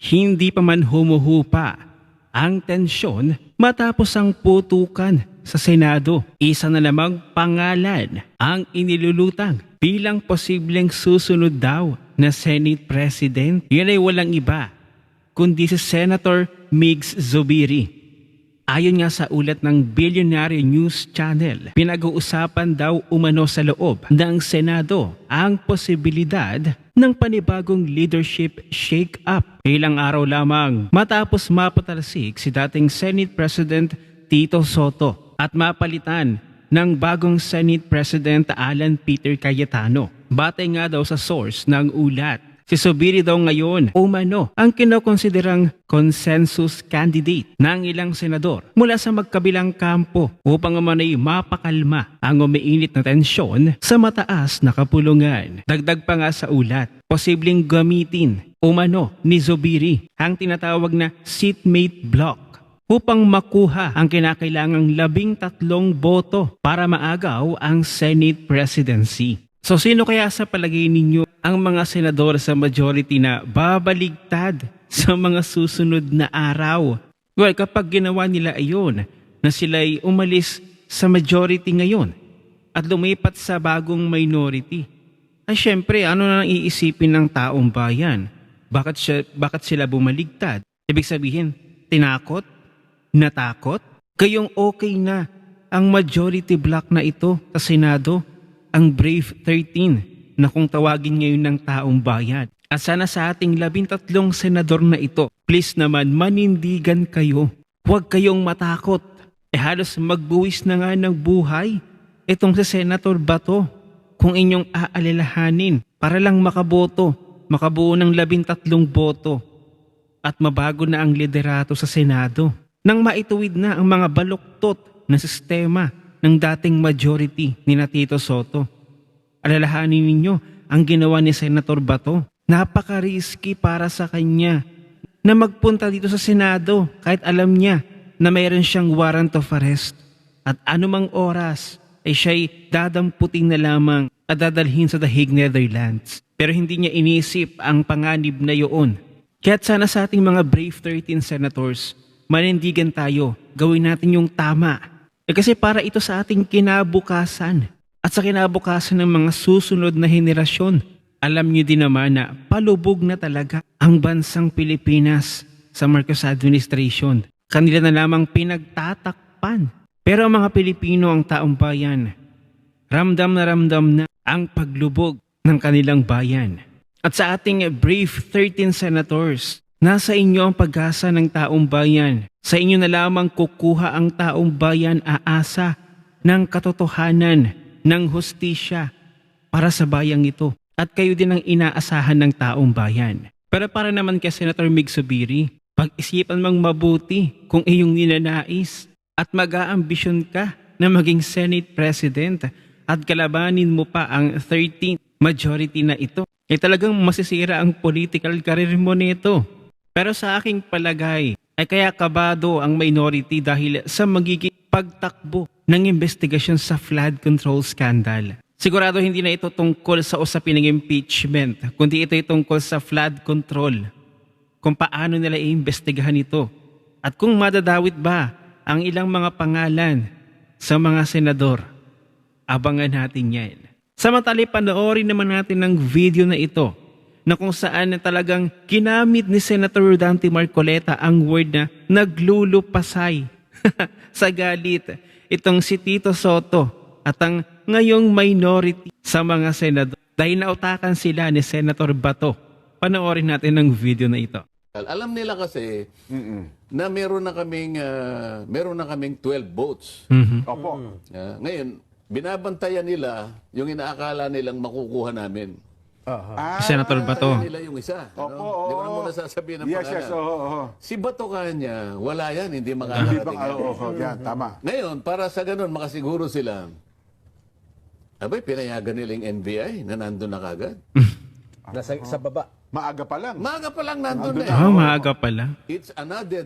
Hindi pa man humuhupa ang tensyon matapos ang putukan sa Senado. Isa na namang pangalan ang inilulutang bilang posibleng susunod daw na Senate President. Yan ay walang iba kundi si Senator Migs Zubiri. Ayon nga sa ulat ng Billionaire News Channel, pinag-uusapan daw umano sa loob ng Senado ang posibilidad ng panibagong leadership shake-up. Ilang araw lamang matapos mapatalsik si dating Senate President Tito Soto at mapalitan ng bagong Senate President Alan Peter Cayetano. Batay nga daw sa source ng ulat, si Zubiri daw ngayon umano ang kinokonsiderang consensus candidate ng ilang senador mula sa magkabilang kampo upang umanay mapakalma ang umiinit na tensyon sa mataas na kapulungan. Dagdag pa nga sa ulat, posibleng gamitin umano ni Zubiri ang tinatawag na seatmate block upang makuha ang kinakailangang 13 boto para maagaw ang Senate presidency. So sino kaya sa palagay ninyo ang mga senador sa majority na babaligtad sa mga susunod na araw? Well, kapag ginawa nila ayon na sila'y umalis sa majority ngayon at lumipat sa bagong minority, ay syempre ano na iisipin ng taong bayan? Bakit sila bumaligtad? Ibig sabihin, tinakot? Natakot? Kayong okay na ang majority block na ito sa Senado, ang Brave 13 na kung tawagin ngayon ng taong bayan. At sana sa ating 13 senador na ito, please naman manindigan kayo. Huwag kayong matakot. Halos magbuwis na nga ng buhay itong si Senator Bato kung inyong aalalahanin para lang makabuo ng 13 boto at mabago na ang liderato sa Senado nang maituwid na ang mga baluktot na sistema ng dating majority ni Tito Soto. Alalahanin ninyo ang ginawa ni Senator Bato. Napaka-risky para sa kanya na magpunta dito sa Senado kahit alam niya na mayroon siyang warrant of arrest at anumang oras ay siya'y dadamputin na lamang at dadalhin sa The Hague, Netherlands. Pero hindi niya inisip ang panganib na yun. Kaya't sana sa ating mga Brave 13 senators, manindigan tayo, gawin natin yung tama. Kasi para ito sa ating kinabukasan at sa kinabukasan ng mga susunod na henerasyon. Alam niyo din naman na palubog na talaga ang bansang Pilipinas sa Marcos administration. Kanila na lamang pinagtatakpan. Pero ang mga Pilipino, ang taong bayan, ramdam na ang paglubog ng kanilang bayan. At sa ating Brave 13 senators, nasa inyo ang pag-asa ng taong bayan. Sa inyo na lamang kukuha ang taong bayan aasa ng katotohanan, ng hustisya para sa bayang ito. At kayo din ang inaasahan ng taong bayan. Pero para naman kay Senator Mig Zubiri, pag-isipan mang mabuti kung iyong ninanais at mag-aambisyon ka na maging Senate President at kalabanin mo pa ang 13th majority na ito, ay talagang masisira ang political career mo nito. Pero sa aking palagay, ay kaya kabado ang minority dahil sa magiging pagtakbo ng investigasyon sa flood control scandal. Sigurado hindi na ito tungkol sa usapin ng impeachment, kundi ito tungkol sa flood control. Kung paano nila iimbestigahan ito at kung madadawit ba ang ilang mga pangalan sa mga senador. Abangan natin yan. Samantala, panoorin naman natin ang video na ito na kung saan talagang ginamit ni Senator Dante Marcoleta ang word na naglulupasay sa galit itong si Tito Soto at ang ngayong minority sa mga senador dahil nautakan sila ni Senator Bato. Panoorin natin ang video na ito. Alam nila kasi na meron na kaming 12 votes. Opo. Ngayon, binabantayan nila yung inaakala nilang makukuha namin. Senator Bato. Bantayan nila yung isa. Opo, Di ko na muna sasabihin ng Yes, pangalan. yes, oo. Si Bato kanya, wala yan, hindi Hindi makakarating. bang, yan, tama. Ngayon, para sa ganun, makasiguro sila, abay, pinayagan nila yung NBI na nandun na kagad. Sa baba. Maaga pa lang. Maaga pa lang nandun na Ah, maaga pala. It's another,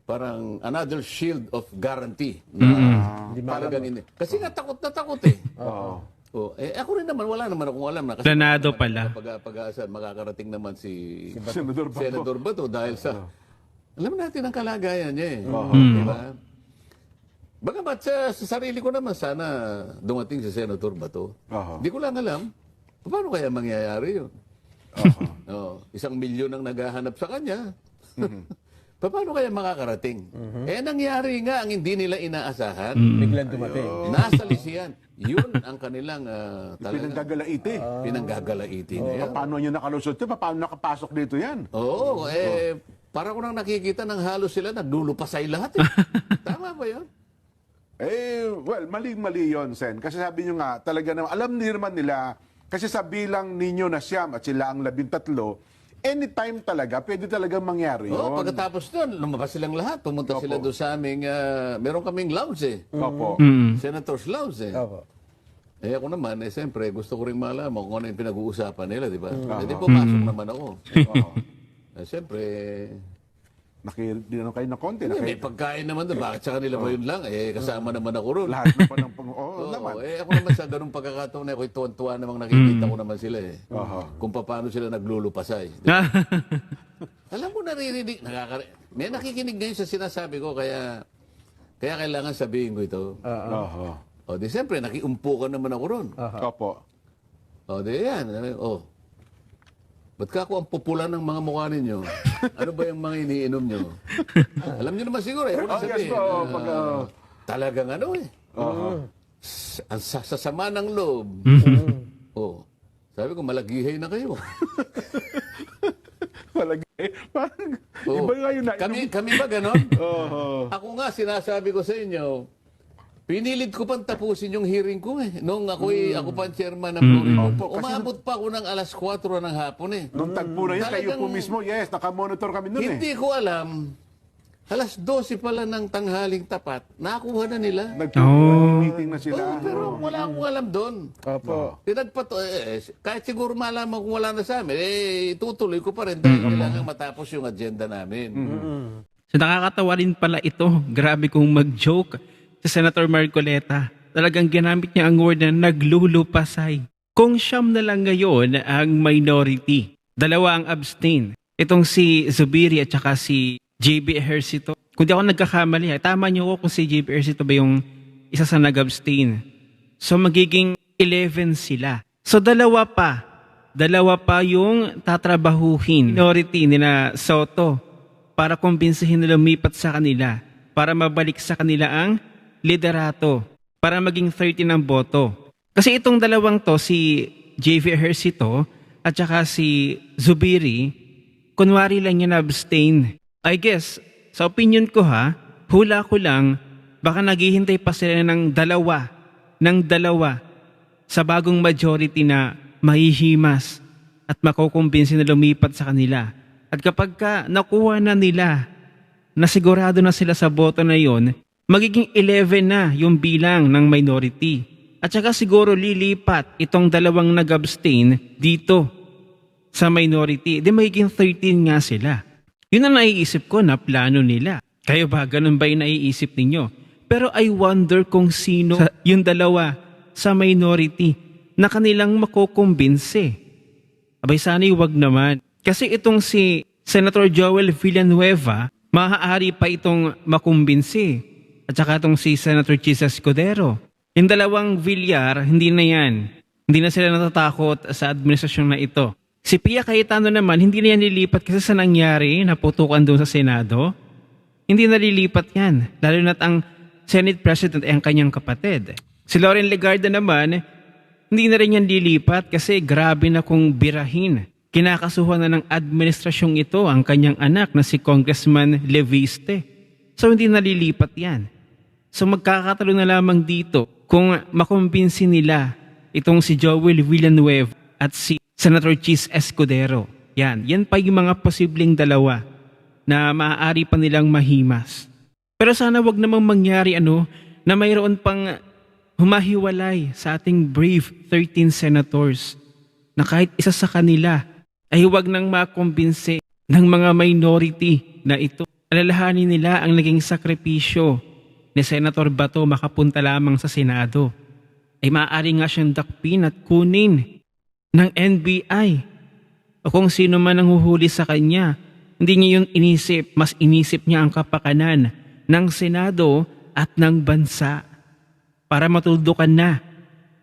parang another shield of guarantee. Na talagang hindi. Kasi nga takot na takot eh. Ako rin naman, wala naman akong alam na. Kasi Planado naman, pala. Pag-asa, makakarating naman si Senador Bato. Senador Bato dahil sa... Alam natin ang kalagayan niya eh. Diba? Bagamat sa sarili ko naman sana dumating si Senator Bato. Hindi ko lang alam, paano kaya mangyayari yun? 1 milyon ang naghahanap sa kanya. Paano kaya makakarating? Nangyari nga ang hindi nila inaasahan. Biglang dumating. Nasalisihan. Yun ang kanilang Pinanggagalaiti. pinanggagalaiti na yan. Paano nyo nakalusot yun? Paano nakapasok dito yan? Oo, para ko nang nakikita ng halos sila, naglulupasay lahat eh. Tama ba yun? Well, mali-mali yun, Sen. Kasi sabi nyo nga, talaga naman, alam naman nila, kasi sa bilang ninyo na siyam at sila ang 13, anytime talaga, pwede talagang mangyari yun. Oo, pagkatapos doon, lumabas silang lahat. Pumunta sila doon sa aming, meron kaming lounge eh. Opo. Senator's lounge eh. Opo. Ako naman, siyempre, gusto ko rin malaman kung ano yung pinag-uusapan nila, di ba? Di pumasok naman ako. Siyempre, Nakidinan kayo ng konti. may pagkain naman doon. Bakit sa kanila ba yun lang? Kasama naman ako ron. Lahat naman ng naman. Ako naman sa ganung pagkakataon, ako'y tuwan-tuwa namang nakikita ko naman sila eh. Kung paano sila naglulupasay. Alam mo, naririnig, may nakikinig ngayon sa sinasabi ko, kaya kailangan sabihin ko ito. Di siyempre, nakiumpo ka naman ako ron. Opo. Di yan. Ba't ka ako ang popular ng mga mukha ninyo? Ano ba yung mga iniinom nyo? Alam nyo naman siguro, ako na sabihin. Yes po. Talagang ano eh. Ang sasama ng loob. Sabi ko, malagihay na kayo. Malagay. Parang, iba nga yun na. Kami ba ganon? Ako nga, sinasabi ko sa inyo, pinilit ko pang tapusin yung hearing ko eh. Nung ako pa ang chairman ng Blue Ribbon. Umabot pa ako ng alas 4 ng hapon eh. Nung tagpo na yun, kayo po Talagang- mismo, yes, nakamonitor kami nun eh. Hindi ko alam. Alas 12 pala ng tanghaling tapat, nakuha na nila. Nag-meeting na sila. Pero wala akong alam doon. Opo. Kahit siguro malaman kung wala na sa amin, itutuloy ko pa rin dahil kailangan matapos yung agenda namin. So nakakatawa rin pala ito. Grabe kong mag-joke si Senator Marcoleta. Talagang ginamit niya ang word na naglulupasay. Kung siyam na lang ngayon ang minority, 2 ang abstain. Itong si Zubiri at saka si JB Ejercito. Kung di ako nagkakamali, tama niyo ko kung si JB Ejercito ba yung isa sa nag-abstain. So magiging 11 sila. So 2 pa yung tatrabahuhin. Minority nila Soto para kumbinsihin na lumipat sa kanila, para mabalik sa kanila ang liderato, para maging 30 ng boto. Kasi itong 2 to, si JV Ejercito at saka si Zubiri, kunwari lang yan abstain. I guess, sa opinion ko hula ko lang, baka naghihintay pa sila ng dalawa sa bagong majority na mahihimas at makukumbinsi na lumipat sa kanila. At kapag nakuha na nila, na sigurado na sila sa boto na yon, magiging 11 na yung bilang ng minority. At saka siguro lilipat itong 2 nag-abstain dito sa minority. Di magiging 13 nga sila. Yun ang naiisip ko na plano nila. Kayo ba? Ganun ba yung naiisip ninyo? Pero I wonder kung sino yung 2 sa minority na kanilang makukumbinse. Abay, sana'y wag naman. Kasi itong si Senator Joel Villanueva, maaari pa itong makumbinse. At saka itong si Senator Chis Escudero. Yung 2 Villar, hindi na yan. Hindi na sila natatakot sa administrasyon na ito. Si Pia Cayetano naman, hindi na yan nilipat kasi sa nangyari, naputukan doon sa Senado. Hindi na lilipat yan. Lalo na't ang Senate President ay ang kanyang kapatid. Si Lauren Legarda naman, hindi na rin yan lilipat kasi grabe na kung birahin. Kinakasuhan na ng administrasyong ito ang kanyang anak na si Congressman Leviste. So hindi na lilipat yan. So magkakatalo na lamang dito kung makumbinsi nila itong si Joel Villanueva at si Senator Chis Escudero. Yan pa yung mga posibleng 2 na maaari pa nilang mahimas. Pero sana wag namang mangyari na mayroon pang humahiwalay sa ating brave 13 senators na kahit isa sa kanila ay huwag nang makumbinse ng mga minority na ito. Alalahanin nila ang naging sakripisyo ni Senator Bato makapunta lamang sa Senado. ay maaari nga siyang dakpin at kunin ng NBI o kung sino man ang huhuli sa kanya. Hindi niya yun inisip, mas inisip niya ang kapakanan ng Senado at ng bansa para matuldukan na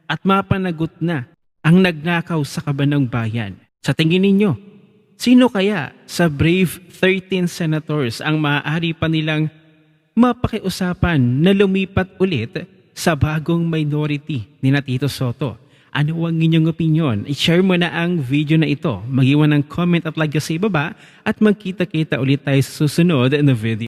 at mapanagot na ang nagnakaw sa kaban ng bayan. Sa tingin ninyo, sino kaya sa brave 13 senators ang maaari pa nilang mapakiusapan na lumipat ulit sa bagong minority ni na Tito Soto? Ano ang inyong opinion? I-share mo na ang video na ito. Mag-iwan ng comment at like sa ibaba at magkita-kita ulit tayo sa susunod na video.